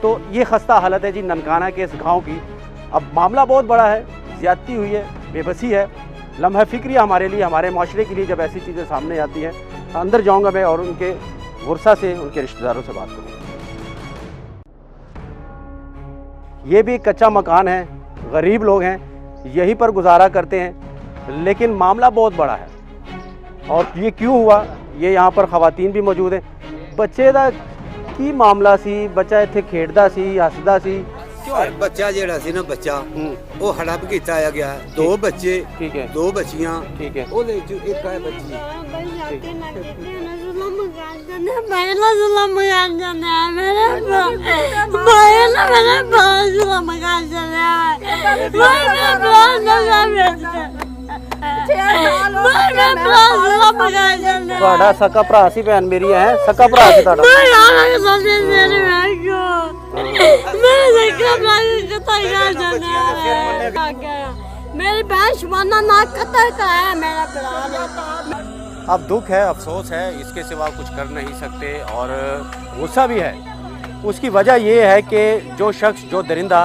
तो ये खस्ता हालत है जी ननकाना के इस गाँव की। अब मामला बहुत बड़ा है, ज़्यादती हुई है, बेबसी है, लम्हा फ़िक्री हमारे लिए, हमारे माशरे के लिए जब ऐसी चीज़ें सामने आती हैं। अंदर जाऊँगा मैं और उनके वर्षा से, उनके रिश्तेदारों से बात करूँगा। ये भी कच्चा मकान है, गरीब लोग हैं, यहीं पर गुजारा करते हैं, लेकिन मामला बहुत बड़ा है। और ये क्यों हुआ, ये यहाँ पर ख़वातीन भी मौजूद हैं। बच्चे दा की मामला सी, बच्चा इत्थे खेडदा सी, हसदा सी, बच्चा जेड़ा सी ना बच्चा वो हड़प किया आया गया। दो बच्चे, ठीक है, दो बच्चियां, ठीक है, ओदे विच एक है बच्ची। ਤੁਹਾਡਾ ਸਕਾ ਭਰਾ ਸੀ, ਭੈਣ ਮੇਰੀ ਹੈ, ਸਕਾ ਭਰਾ ਸੀ ਤੁਹਾਡਾ। मेरी बहन शुमाना ना कतर का है मेरा प्यार। अब दुख है, अफसोस है, इसके सिवा कुछ कर नहीं सकते और गुस्सा भी है। उसकी वजह ये है कि जो शख्स, जो दरिंदा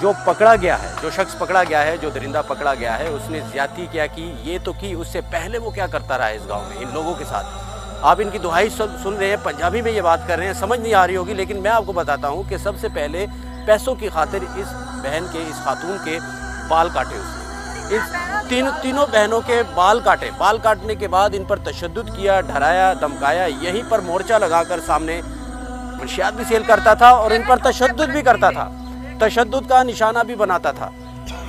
जो पकड़ा गया है, जो शख्स पकड़ा गया है, जो दरिंदा पकड़ा गया है, उसने ज़्यादती क्या की, ये तो की, उससे पहले वो क्या करता रहा इस गांव में इन लोगों के साथ। आप इनकी दुहाई सुन रहे हैं, पंजाबी में ये बात कर रहे हैं, समझ नहीं आ रही होगी, लेकिन मैं आपको बताता हूँ कि सबसे पहले पैसों की खातिर इस बहन के, इस खातून के बाल काटे उसने। इस तीनों बहनों के बाल काटे। बाल काटने के बाद इन पर तशद्दुद किया, डराया, धमकाया। यहीं पर मोर्चा लगाकर सामने मंशियात भी सेल करता था और इन पर तशद्दुद भी करता था, तशद्दुद का निशाना भी बनाता था।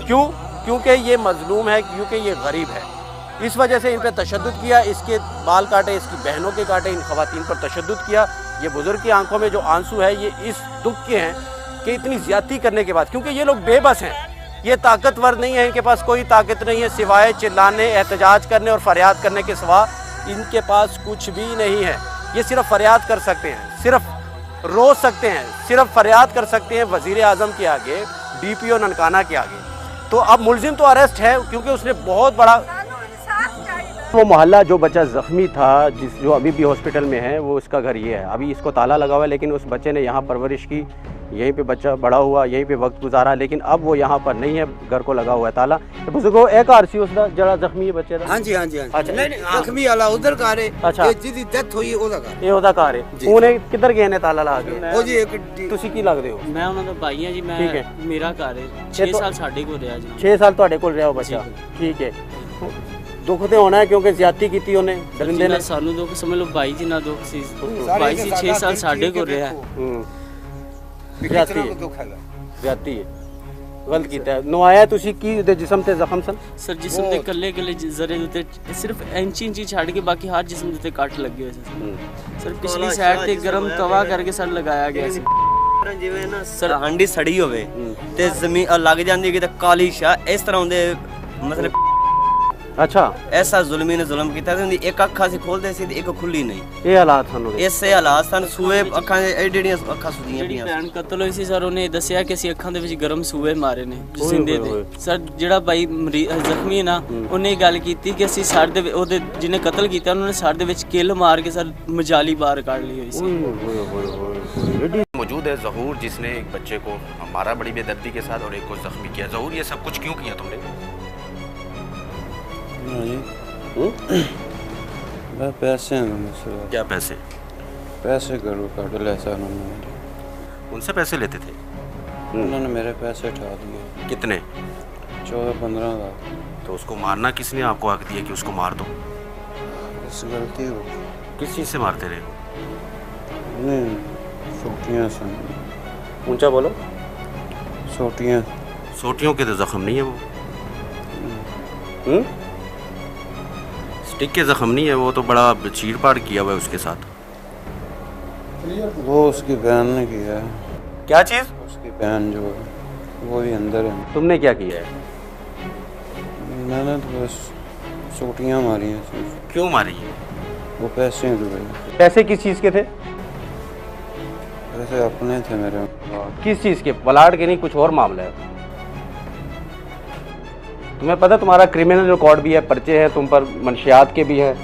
क्यों? क्योंकि ये मजलूम है, क्योंकि ये गरीब है, इस वजह से इन पर तशद्दुद किया। इसके बाल काटे, इसकी बहनों के काटे, इन ख़वातीन पर तशद्दुद किया। ये बुज़ुर्ग की आंखों में जो आंसू है ये इस दुख के हैं कि इतनी ज़्यादती करने के बाद, क्योंकि ये लोग बेबस हैं, ये ताकतवर नहीं है, इनके पास कोई ताकत नहीं है सिवाय चिल्लाने, एहतजाज करने और फरियाद करने के सिवा इनके पास कुछ भी नहीं है। ये सिर्फ फरियाद कर सकते हैं, सिर्फ रो सकते हैं, सिर्फ फरियाद कर सकते हैं वज़ीर आज़म के आगे, DPO ननकाना के आगे। तो अब मुलजिम तो अरेस्ट है क्योंकि उसने बहुत बड़ा, वो मोहल्ला जो बच्चा ज़ख्मी था, जो अभी भी हॉस्पिटल में है, वो उसका घर ये है। अभी इसको ताला लगा हुआ है, लेकिन उस बच्चे ने यहाँ परवरिश की, यहीं पे बच्चा बड़ा हुआ, यहीं पे वक्त गुजारा, लेकिन अब वो यहाँ पर नहीं है, घर को लगा हुआ है ताला। बुजुर्गो एक आरसी उसदा जड़ा जख्मी है बच्चे दा। हां जी हां जी। अच्छा, नहीं जख्मी वाला उधर का है। अच्छा, ये जिदी डेथ हुई ओदा का, ये ओदा कार है। ਉਹਨੇ किधर गए ने ताला ला के? ਉਹ ਜੀ ਇੱਕ ਤੁਸੀਂ ਕੀ ਲੱਗਦੇ ਹੋ? मैं ਉਹਨਾਂ ਦਾ ਭਾਈ ਹਾਂ ਜੀ। ਮੈਂ ਠੀਕ ਹੈ। ਮੇਰਾ ਘਰ ਹੈ 6 ਸਾਲ ਸਾਡੇ ਕੋਲ ਰਿਹਾ ਜੀ। 6 ਸਾਲ ਤੁਹਾਡੇ ਕੋਲ ਰਿਹਾ ਉਹ ਬੱਚਾ, ਠੀਕ ਹੈ। ਦੁੱਖ ਤੇ ਹੋਣਾ ਹੈ ਕਿਉਂਕਿ ਜ਼ਿਆਦਤੀ ਕੀਤੀ ਉਹਨੇ ਦਰਿੰਦੇ ਨੇ। ਸਾਨੂੰ ਦੁੱਖ ਸਮਝ ਲਓ, ਭਾਈ ਜੀ ਨਾਲ ਦੁੱਖ ਸੀ। ਭਾਈ ਜੀ 6 ਸਾਲ ਸਾਡੇ ਕੋਲ ਰਿਹਾ। ਜ਼ਿਆਦਤੀ ਹੈ, ਜ਼ਿਆਦਤੀ ਹੈ, गलत किया है। नवाया तुसी की दे जिस्म ते जख्म सन? सर जिस्म दे कल्ले कल्ले जरे उते सिर्फ इंची छाड़ के बाकी हर जिस्म ते कट लगे हुए थे सर। पिछली साइड ते गरम तवा करके सर लगाया गया सी। ਜਿਵੇਂ ਨਾ ਸਰ ਹਾਂਡੀ ਸੜੀ ਹੋਵੇ ਤੇ ਜ਼ਮੀਨ ਲੱਗ ਜਾਂਦੀ ਕਿ ਤੇ ਕਾਲੀ ਸ਼ਾਹ ਇਸ ਤਰ੍ਹਾਂ ਹੁੰਦੇ ਮਤਲਬ। अच्छा, ऐसा जुल्मी ने जुल्म किया थे। एक अखा से खोलते सी एक खुली नहीं। ये हालात सन ਇਸੇ ਹਾਲਾਤ ਸਨ। ਸੂਏ ਅੱਖਾਂ ਦੇ ਐਡੀਆਂ ਅੱਖਾਂ ਸੁਦੀਆਂ ਜਿਹੜੀ ਪਈਆਂ। ਭੈਣ ਕਤਲ ਹੋਈ ਸੀ ਸਰ, ਉਹਨੇ ਦੱਸਿਆ ਕਿ ਅਸੀਂ ਅੱਖਾਂ ਦੇ ਵਿੱਚ ਗਰਮ ਸੂਏ ਮਾਰੇ ਨੇ ਜਿੰਦੇ ਦੇ। ਸਰ ਜਿਹੜਾ ਭਾਈ ਜ਼ਖਮੀ ਹੈ ਨਾ, ਉਹਨੇ ਗੱਲ ਕੀਤੀ ਕਿ ਅਸੀਂ ਸਰ ਦੇ ਉਹਦੇ ਜਿਹਨੇ ਕਤਲ ਕੀਤਾ ਉਹਨਾਂ ਨੇ ਸਰ ਦੇ ਵਿੱਚ ਕਿੱਲ ਮਾਰ ਕੇ ਸਰ ਮਜਾਲੀ ਬਾਹਰ ਕੱਢ ਲਈ ਹੋਈ ਸੀ। मौजूद है ज़हूर, जिसने एक बच्चे को मारा बड़ी बेदर्दी के साथ और एक को जख्मी किया। ज़हूर, ये सब कुछ क्यों किया तुमने? पैसे क्या पैसे? पैसे करो काट ले सर उन्होंने। उनसे पैसे लेते थे? उन्होंने मेरे पैसे उठा दिए। कितने? 14-15 लाख। तो उसको मारना किसने आपको हक दिया कि उसको मार दो? इस गलती हो। किस चीज़ से मारते रहे? नहीं, सोटियाँ सन। ऊंचा बोलो। सोटियाँ। सोटियों के तो जख्म नहीं है वो। स्टिक के जख्म नहीं है वो, तो बड़ा चीड़ पाड़ किया हुआ है उसके साथ। वो उसकी बहन ने किया है। क्या चीज़? उसकी बहन जो है वो भी अंदर है। तुमने क्या किया है? मैंने तो बस सोटियाँ मारी हैं सिर्फ। क्यों मारी है? वो पैसे डूबे। पैसे किस चीज़ के थे? पैसे अपने थे मेरे। किस चीज़ के? प्लाट के नहीं, कुछ और मामला है? तुम्हें पता तुम्हारा क्रिमिनल रिकॉर्ड भी है, पर्चे हैं तुम पर, मंशियात के भी हैं।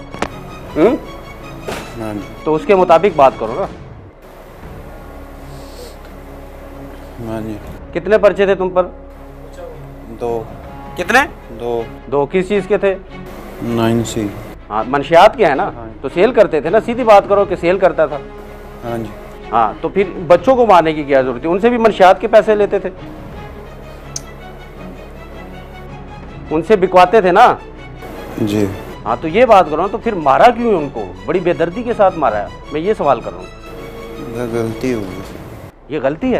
तो उसके मुताबिक बात करो ना। हाँ जी। कितने पर्चे थे तुम पर? 2 कितने? 2 2। किस चीज़ के थे? 9C। हाँ, मंशियात के हैं ना, तो सेल करते थे ना, सीधी बात करो कि सेल करता था। हाँ जी। हाँ, तो फिर बच्चों को मारने की क्या जरूरत थी? उनसे भी मंशियात के पैसे लेते थे, उनसे बिकवाते थे ना। जी। हाँ, तो ये बात करो, तो फिर मारा क्यों है उनको? बड़ी बेदर्दी के साथ मारा है, मैं ये सवाल कर रहा हूँ। गलती हो गई। ये गलती है?